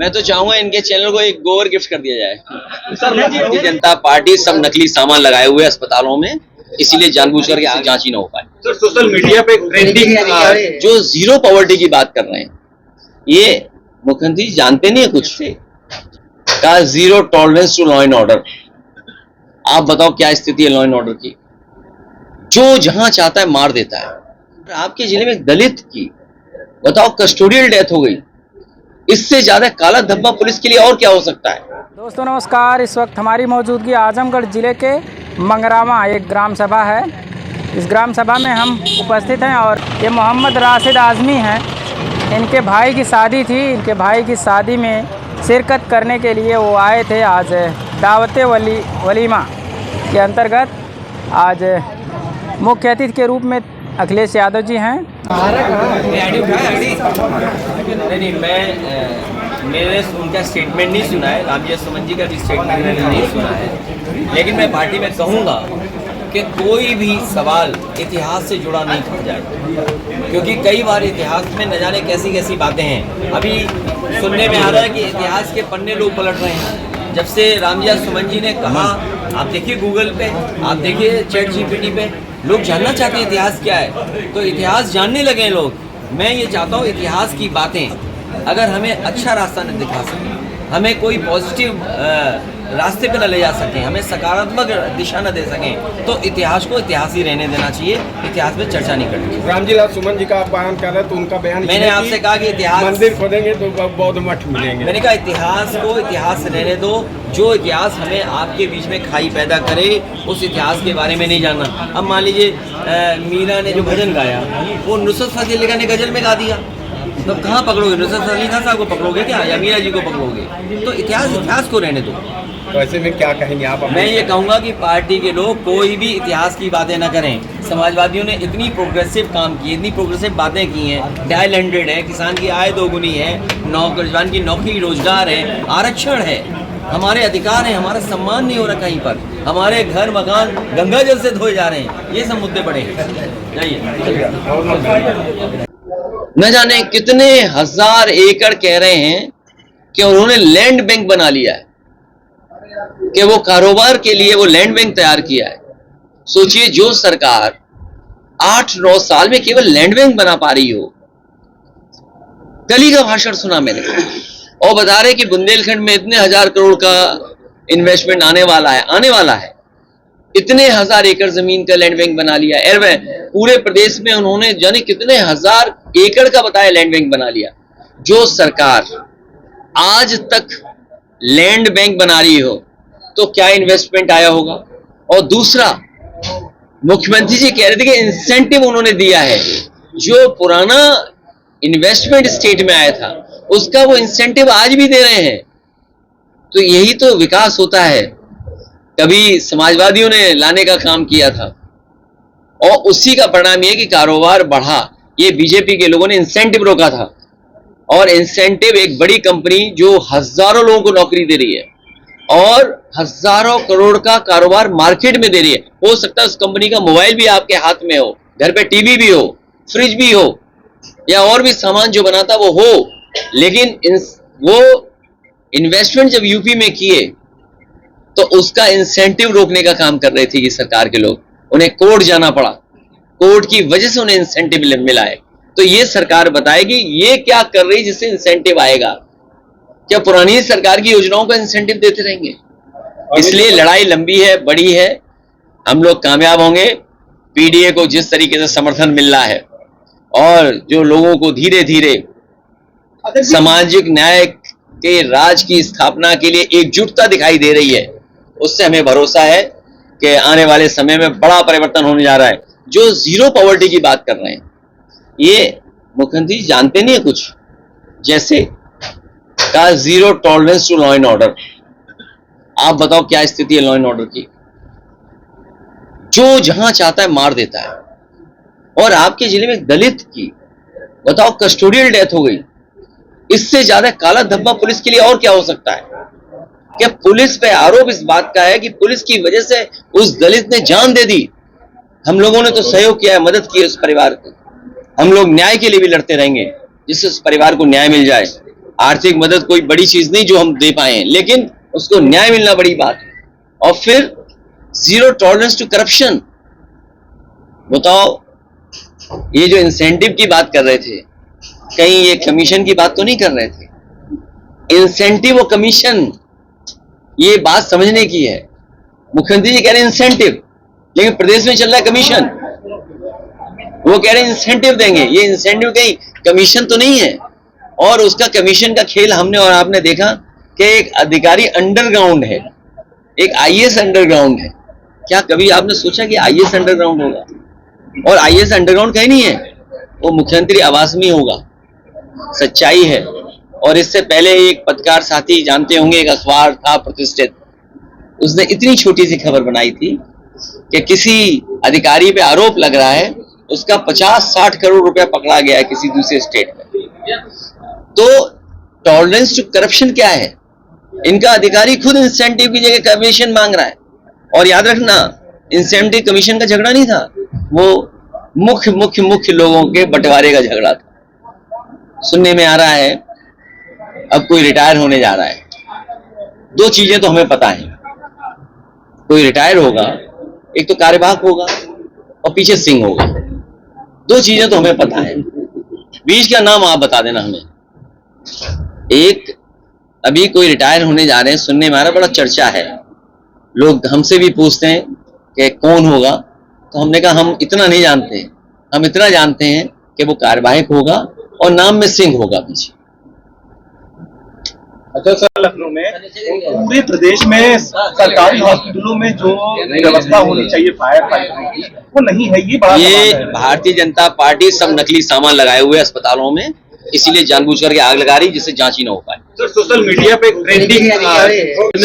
मैं तो चाहूंगा इनके चैनल को एक गोबर गिफ्ट कर दिया जाए। भारतीय जनता पार्टी सब नकली सामान लगाए हुए अस्पतालों में, इसीलिए जानबूझकर के जांच ही ना हो पाए। सर सोशल मीडिया पे ट्रेंडिंग जो जीरो पॉवर्टी की बात कर रहे हैं, ये मुख्यमंत्री जानते नहीं है कुछ का zero tolerance to law and order. आप बताओ क्या स्थिति है लॉ एंड ऑर्डर की? जो जहां चाहता है मार देता है। आपके जिले में दलित की बताओ कस्टोडियल डेथ हो गई, इससे ज्यादा काला धब्बा पुलिस के लिए और क्या हो सकता है? दोस्तों नमस्कार, इस वक्त हमारी मौजूदगी आजमगढ़ जिले के मंगरामा एक ग्राम सभा है। इस ग्राम सभा में हम उपस्थित हैं और ये मोहम्मद राशिद आज़मी हैं। इनके भाई की शादी थी, इनके भाई की शादी में शिरकत करने के लिए वो आए थे। आज दावते वलीमा के अंतर्गत आज मुख्य अतिथि के रूप में अखिलेश यादव जी हैं। नहीं, मैंने उनका स्टेटमेंट नहीं सुना है, रामजी सुमन जी का भी स्टेटमेंट मैंने नहीं सुना है, लेकिन मैं पार्टी में कहूँगा कि कोई भी सवाल इतिहास से जुड़ा नहीं था जाए, क्योंकि कई बार इतिहास में न जाने कैसी कैसी बातें हैं। अभी सुनने में आ रहा है कि इतिहास के पन्ने लोग पलट रहे हैं। जब से रामजी सुमन जी ने कहा, आप देखिए गूगल पे, आप देखिए ChatGPT पे, लोग जानना चाहते हैं इतिहास क्या है, तो इतिहास जानने लगे हैं लोग। मैं ये चाहता हूँ इतिहास की बातें अगर हमें अच्छा रास्ता न दिखा सकें, हमें कोई पॉजिटिव रास्ते पे न ले जा सकें, हमें सकारात्मक दिशा न दे सकें, तो इतिहास को इतिहास ही रहने देना चाहिए, इतिहास में चर्चा नहीं करनी चाहिए। रामजी सुमन जी का आप बयान कर रहे हैं, तो उनका बयान मैंने आपसे कहा कि इतिहास मंदिर खोदेंगे तो बौद्ध मठ मिलेंगे। मैंने कहा इतिहास को इतिहास रहने दो, जो इतिहास हमें आपके बीच में खाई पैदा करे उस इतिहास के बारे में नहीं जानना। अब मान लीजिए मीरा ने जो भजन गाया वो नुसरत फतेह अली खान ने गजल में गा दिया, तो कहाँ पकड़ोगे? नुसरत अली खान साहब को पकड़ोगे क्या, या मीरा जी को पकड़ोगे? तो इतिहास को रहने दो। तो ऐसे में क्या कहेंगे आप? मैं ये कहूँगा कि पार्टी के लोग कोई भी इतिहास की बातें ना करें। समाजवादियों ने इतनी प्रोग्रेसिव काम किए, इतनी प्रोग्रेसिव बातें की हैं, टैलेंटेड है, किसान की आय दोगुनी है, नौजवान की नौकरी रोजगार है, आरक्षण है, हमारे अधिकार हैं, हमारा सम्मान नहीं हो रहा कहीं पर, हमारे घर मकान गंगा जल से धोए जा रहे हैं। ये सब मुद्दे बड़े हैं। न जाने कितने हजार एकड़ कह रहे हैं कि उन्होंने लैंड बैंक बना लिया है, कि वो कारोबार के लिए वो लैंड बैंक तैयार किया है। सोचिए, जो सरकार 8-9 साल में केवल लैंड बैंक बना पा रही हो। कल ही का भाषण सुना मैंने, और बता रहे कि बुंदेलखंड में इतने 1000 करोड़ का इन्वेस्टमेंट आने वाला है। इतने 1000 एकड़ जमीन का लैंड बैंक बना लिया है। पूरे प्रदेश में उन्होंने जाने कितने 1000 एकड़ का बताया लैंड बैंक बना लिया। जो सरकार आज तक लैंड बैंक बना रही हो तो क्या इन्वेस्टमेंट आया होगा? और दूसरा, मुख्यमंत्री जी कह रहे थे कि इंसेंटिव उन्होंने दिया है, जो पुराना इन्वेस्टमेंट स्टेट में आया था उसका वो इंसेंटिव आज भी दे रहे हैं। तो यही तो विकास होता है। कभी समाजवादियों ने लाने का काम किया था और उसी का परिणाम ये कि कारोबार बढ़ा। ये बीजेपी के लोगों ने इंसेंटिव रोका था, और इंसेंटिव एक बड़ी कंपनी जो हजारों लोगों को नौकरी दे रही है और हजारों करोड़ का कारोबार मार्केट में दे रही है। हो सकता है उस कंपनी का मोबाइल भी आपके हाथ में हो, घर पे टीवी भी हो, फ्रिज भी हो, या और भी सामान जो बनाता वो हो, लेकिन वो इन्वेस्टमेंट जब यूपी में किए तो उसका इंसेंटिव रोकने का काम कर रहे थे ये सरकार के लोग। उन्हें कोर्ट जाना पड़ा, कोर्ट की वजह से उन्हें इंसेंटिव मिला है। तो ये सरकार बताएगी ये क्या कर रही जिससे इंसेंटिव आएगा। क्या पुरानी सरकार की योजनाओं का इंसेंटिव देते रहेंगे? इसलिए लड़ाई लंबी है, बड़ी है, हम लोग कामयाब होंगे। पीडीए को जिस तरीके से समर्थन मिल रहा है और जो लोगों को धीरे धीरे सामाजिक न्याय के राज की स्थापना के लिए एकजुटता दिखाई दे रही है, उससे हमें भरोसा है कि आने वाले समय में बड़ा परिवर्तन होने जा रहा है। जो जीरो पॉवर्टी की बात कर रहे हैं, ये मुख्यमंत्री जानते नहीं है कुछ, जैसे का zero tolerance to law and order. आप बताओ क्या स्थिति है लॉ एंड ऑर्डर की? जो जहां चाहता है मार देता है। और आपके जिले में दलित की बताओ कस्टोडियल डेथ हो गई, इससे ज्यादा काला धब्बा पुलिस के लिए और क्या हो सकता है? क्या पुलिस पे आरोप इस बात का है कि पुलिस की वजह से उस दलित ने जान दे दी। हम लोगों ने तो सहयोग किया है, मदद की है उस परिवार को। हम लोग न्याय के लिए भी लड़ते रहेंगे जिससे उस परिवार को न्याय मिल जाए। आर्थिक मदद कोई बड़ी चीज नहीं जो हम दे पाए हैं, लेकिन उसको न्याय मिलना बड़ी बात है। और फिर जीरो टॉलरेंस टू करप्शन। बताओ, ये जो इंसेंटिव की बात कर रहे थे, कहीं ये कमीशन की बात तो नहीं कर रहे थे? इंसेंटिव और कमीशन, ये बात समझने की है। मुख्यमंत्री जी कह रहे हैं इंसेंटिव, लेकिन प्रदेश में चल रहा है कमीशन। वो कह रहे हैं इंसेंटिव देंगे, ये इंसेंटिव कहीं कमीशन तो नहीं है। और उसका कमीशन का खेल हमने और आपने देखा कि एक अधिकारी अंडरग्राउंड है, एक आईएएस अंडरग्राउंड है। क्या कभी आपने सोचा कि आईएएस अंडरग्राउंड होगा? और आईएएस अंडरग्राउंड कहीं नहीं है, वो मुख्यमंत्री आवास में होगा। सच्चाई है। और इससे पहले एक पत्रकार साथी जानते होंगे, एक अखबार था प्रतिष्ठित, उसने इतनी छोटी सी खबर बनाई थी कि किसी अधिकारी पे आरोप लग रहा है, उसका 50-60 करोड़ रुपया पकड़ा गया है किसी दूसरे स्टेट में। तो टॉलरेंस टू करप्शन क्या है? इनका अधिकारी खुद इंसेंटिव की जगह कमीशन मांग रहा है। और याद रखना, इंसेंटिव कमीशन का झगड़ा नहीं था, वो मुख्य लोगों के बंटवारे का झगड़ा था। सुनने में आ रहा है अब कोई रिटायर होने जा रहा है। दो चीजें तो हमें पता है, कोई रिटायर होगा, एक तो कार्यवाहक होगा और पीछे सिंह होगा। दो चीजें तो हमें पता है, बीच का नाम आप बता देना हमें। एक, अभी कोई रिटायर होने जा रहे हैं, सुनने में आ रहा, बड़ा चर्चा है, लोग हमसे भी पूछते हैं कि कौन होगा, तो हमने कहा हम इतना नहीं जानते, हम इतना जानते हैं कि वो कार्यवाहक होगा और नाम में सिंह होगा पीछे। अच्छा सर, लखनऊ में पूरे प्रदेश में सरकारी हॉस्पिटलों में जो व्यवस्था होनी चाहिए फायर फाइटरों की, वो नहीं है। ये भारतीय जनता पार्टी सब नकली सामान लगाए हुए अस्पतालों में, इसीलिए जानबूझकर के आग लगा रही जिससे जांच ही ना हो पाए। सर, सोशल मीडिया पे ट्रेंडिंग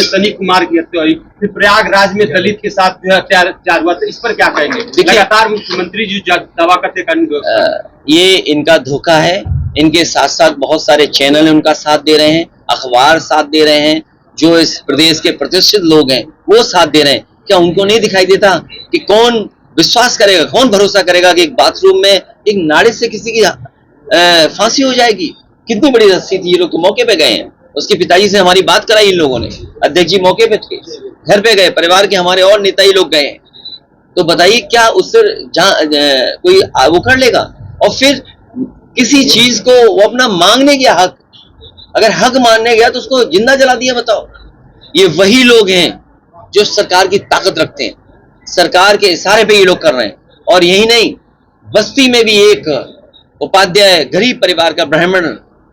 सनी कुमार की हत्या हुई, फिर प्रयागराज में दलित के साथ अत्याचार हुआ, तो इस पर क्या कहेंगे? लगातार मुख्यमंत्री जी दावा करते ये इनका धोखा है। इनके साथ साथ बहुत सारे चैनल उनका साथ दे रहे हैं, अखबार साथ दे रहे हैं, जो इस प्रदेश के प्रतिष्ठित लोग हैं वो साथ दे रहे हैं। क्या उनको नहीं दिखाई देता कि कौन विश्वास करेगा, कौन भरोसा करेगा कि एक बाथरूम में एक नाड़े से किसी की फांसी हो जाएगी? कितनी बड़ी रस्सी थी। ये लोग तो मौके पे गए हैं, उसके पिताजी से हमारी बात कराई इन लोगों ने, अध्यक्ष जी मौके पे थे, घर पे गए, परिवार के हमारे और नेता ही लोग गए। तो बताइए क्या उससे कोई वो कर लेगा? और फिर किसी चीज को वो अपना मांगने का हक, अगर हक मानने गया तो उसको जिंदा जला दिया। बताओ, ये वही लोग हैं जो सरकार की ताकत रखते हैं, सरकार के इशारे पे ये लोग कर रहे हैं। और यही नहीं, बस्ती में भी एक उपाध्याय गरीब परिवार का ब्राह्मण,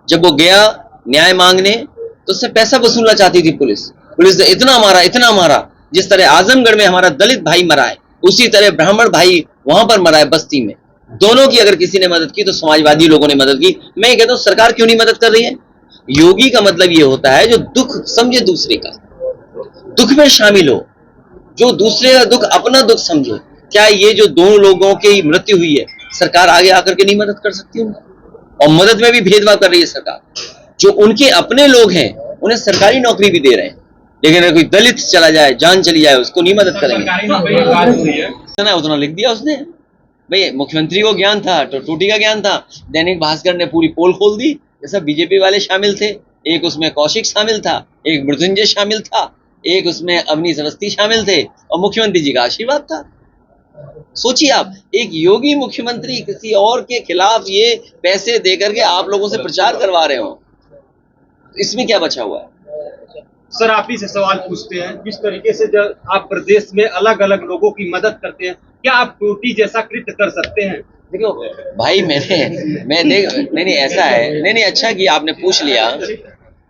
जब वो गया न्याय मांगने तो उससे पैसा वसूलना चाहती थी पुलिस ने इतना मारा, जिस तरह आजमगढ़ में हमारा दलित भाई मरा है, उसी तरह ब्राह्मण भाई वहां पर मरा है बस्ती में। दोनों की अगर किसी ने मदद की तो समाजवादी लोगों ने मदद की। मैं ये कहता हूं सरकार क्यों नहीं मदद कर रही है? योगी का मतलब ये होता है जो दुख समझे दूसरे का, दुख में शामिल हो, जो दूसरे का दुख अपना दुख समझे। क्या ये जो दोनों लोगों की मृत्यु हुई है, सरकार आगे आकर के नहीं मदद कर सकती उनकी? और मदद में भी भेदभाव कर रही है सरकार। जो उनके अपने लोग हैं उन्हें सरकारी नौकरी भी दे रहे हैं, लेकिन अगर कोई दलित चला जाए, जान चली जाए, उसको नहीं मदद करेंगे। उतना लिख दिया उसने। भाई मुख्यमंत्री को ज्ञान था तो टूटी का ज्ञान था। दैनिक भास्कर ने पूरी पोल खोल दी, जैसा बीजेपी वाले शामिल थे, एक उसमें कौशिक शामिल था, एक मृत्युंजय शामिल था, एक उसमें अवनीश अवस्थी शामिल थे, और मुख्यमंत्री जी का आशीर्वाद था। सोचिए आप, एक योगी मुख्यमंत्री किसी और के खिलाफ ये पैसे देकर के आप लोगों से प्रचार करवा रहे हो, इसमें क्या बचा हुआ है? सर, आप ही से सवाल पूछते हैं, जिस तरीके से जब आप प्रदेश में अलग अलग लोगों की मदद करते हैं, क्या आप टोटी जैसा कृत्य कर सकते हैं? देखो भाई, नहीं ऐसा है, नहीं अच्छा किया आपने पूछ लिया,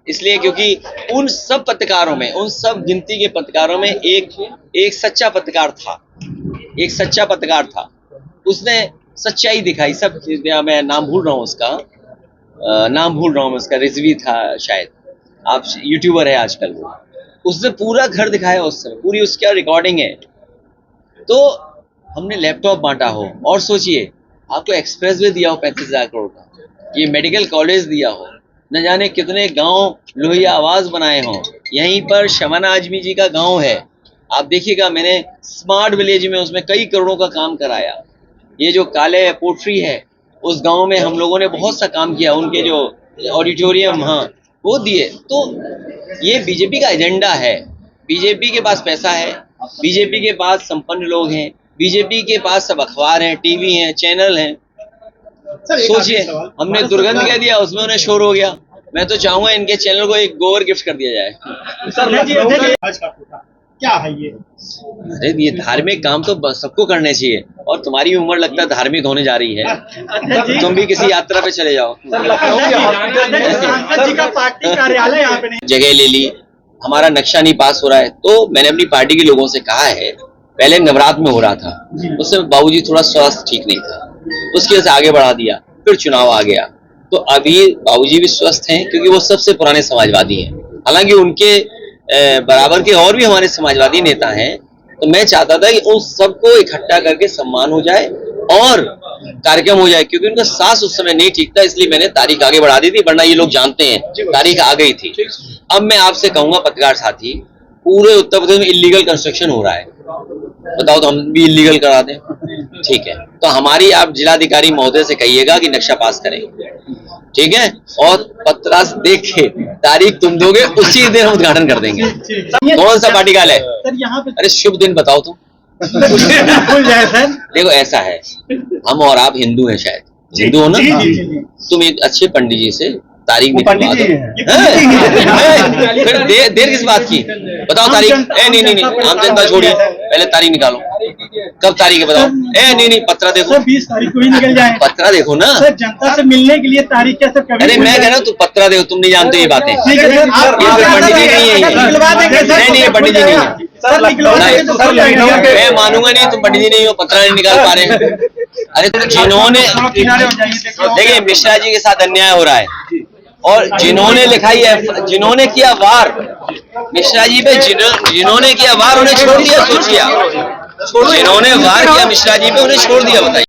इसलिए क्योंकि उन सब पत्रकारों में, उन सब गिनती के पत्रकारों में एक सच्चा पत्रकार था, एक सच्चा पत्रकार था, उसने सच्चाई दिखाई। सब मैं नाम भूल रहा हूँ उसका, रिजवी था शायद, आप यूट्यूबर है आजकल वो, उसने पूरा घर दिखाया उस समय, पूरी उसका रिकॉर्डिंग है। तो हमने लैपटॉप बांटा हो, और सोचिए आपको एक्सप्रेसवे दिया हो 35,000 करोड़ का, ये मेडिकल कॉलेज दिया हो, न जाने कितने गांव लोहिया आवाज बनाए हों। यहीं पर शबाना आजमी जी का गांव है, आप देखिएगा, मैंने स्मार्ट विलेज में उसमें कई करोड़ों का काम कराया। ये जो काले पोट्री है, उस गांव में हम लोगों ने बहुत सा काम किया, उनके जो ऑडिटोरियम, हाँ, वो दिए। तो ये बीजेपी का एजेंडा है। बीजेपी के पास पैसा है, बीजेपी के पास संपन्न लोग हैं, बीजेपी के पास सब अखबार हैं, टीवी हैं, चैनल हैं। सोचिए, हमने दुर्गंध कह दिया, उसमें उन्हें शोर हो गया। मैं तो चाहूंगा इनके चैनल को एक गोबर गिफ्ट कर दिया जाए। क्या है ये? अरे ये धार्मिक काम तो सबको करने चाहिए, और तुम्हारी भी उम्र लगता है धार्मिक होने जा रही है। तुम भी किसी यात्रा पे चले जाओ। सांसद जी का पार्टी कार्यालय यहाँ पे नहीं। जगह ले ली, हमारा नक्शा नहीं पास हो रहा है, तो मैंने अपनी पार्टी के लोगों से कहा है, पहले नवरात्र में हो रहा था, उससे बाबूजी थोड़ा स्वास्थ्य ठीक नहीं था, उसकी वजह से आगे बढ़ा दिया, फिर चुनाव आ गया। तो अभी बाबूजी भी स्वस्थ हैं, क्योंकि वो सबसे पुराने समाजवादी हैं। हालांकि उनके बराबर के और भी हमारे समाजवादी नेता हैं। तो मैं चाहता था कि उन सबको इकट्ठा करके सम्मान हो जाए और कार्यक्रम हो जाए, क्योंकि उनका सांस उस समय नहीं ठीक था, इसलिए मैंने तारीख आगे बढ़ा दी थी, वरना ये लोग जानते हैं तारीख आ गई थी। अब मैं आपसे कहूंगा पत्रकार साथी, पूरे उत्तर प्रदेश में इलीगल कंस्ट्रक्शन हो रहा है, बताओ तो हम भी इलीगल करा दें? ठीक है, तो हमारी आप जिलाधिकारी महोदय से कहिएगा कि नक्शा पास करें, ठीक है, और पत्रास देख के तारीख तुम दोगे, उसी दिन हम उद्घाटन कर देंगे। कौन सा पार्टी काल है सर यहाँ पे? अरे शुभ दिन बताओ तुम। भूल जाए सर। देखो ऐसा है, हम और आप हिंदू हैं, शायद हिंदू हो ना? तुम एक अच्छे पंडित जी से तारीख निकलवा दो। फिर देर किस बात की? बताओ तारीख। नहीं आम जनता छोड़िए, पहले तारीख निकालो। कब तारीख है बताओ? नहीं पत्रा देखो। 20 तारीख को ही निकल जाए। पत्रा देखो ना सर, जनता से मिलने के लिए तारीख क्या सर? अरे मैं कह रहा हूँ, तू पत्रा देखो, तुम नहीं जानते ये बातें। ठीक है सर, ये पंडित जी नहीं है, नहीं पंडित जी नहीं है। मैं मानूंगा नहीं, तुम पंडित जी नहीं हो, पत्रा नहीं निकाल पा रहे। अरे जिन्होंने, देखिए मिश्रा जी के साथ अन्याय हो रहा है, और जिन्होंने लिखाई है, जिन्होंने किया वार मिश्रा जी पे, जिन्होंने किया वार उन्हें छोड़ दिया। सोचिए, जिन्होंने वार किया मिश्रा जी पे, उन्हें छोड़ दिया। बताइए।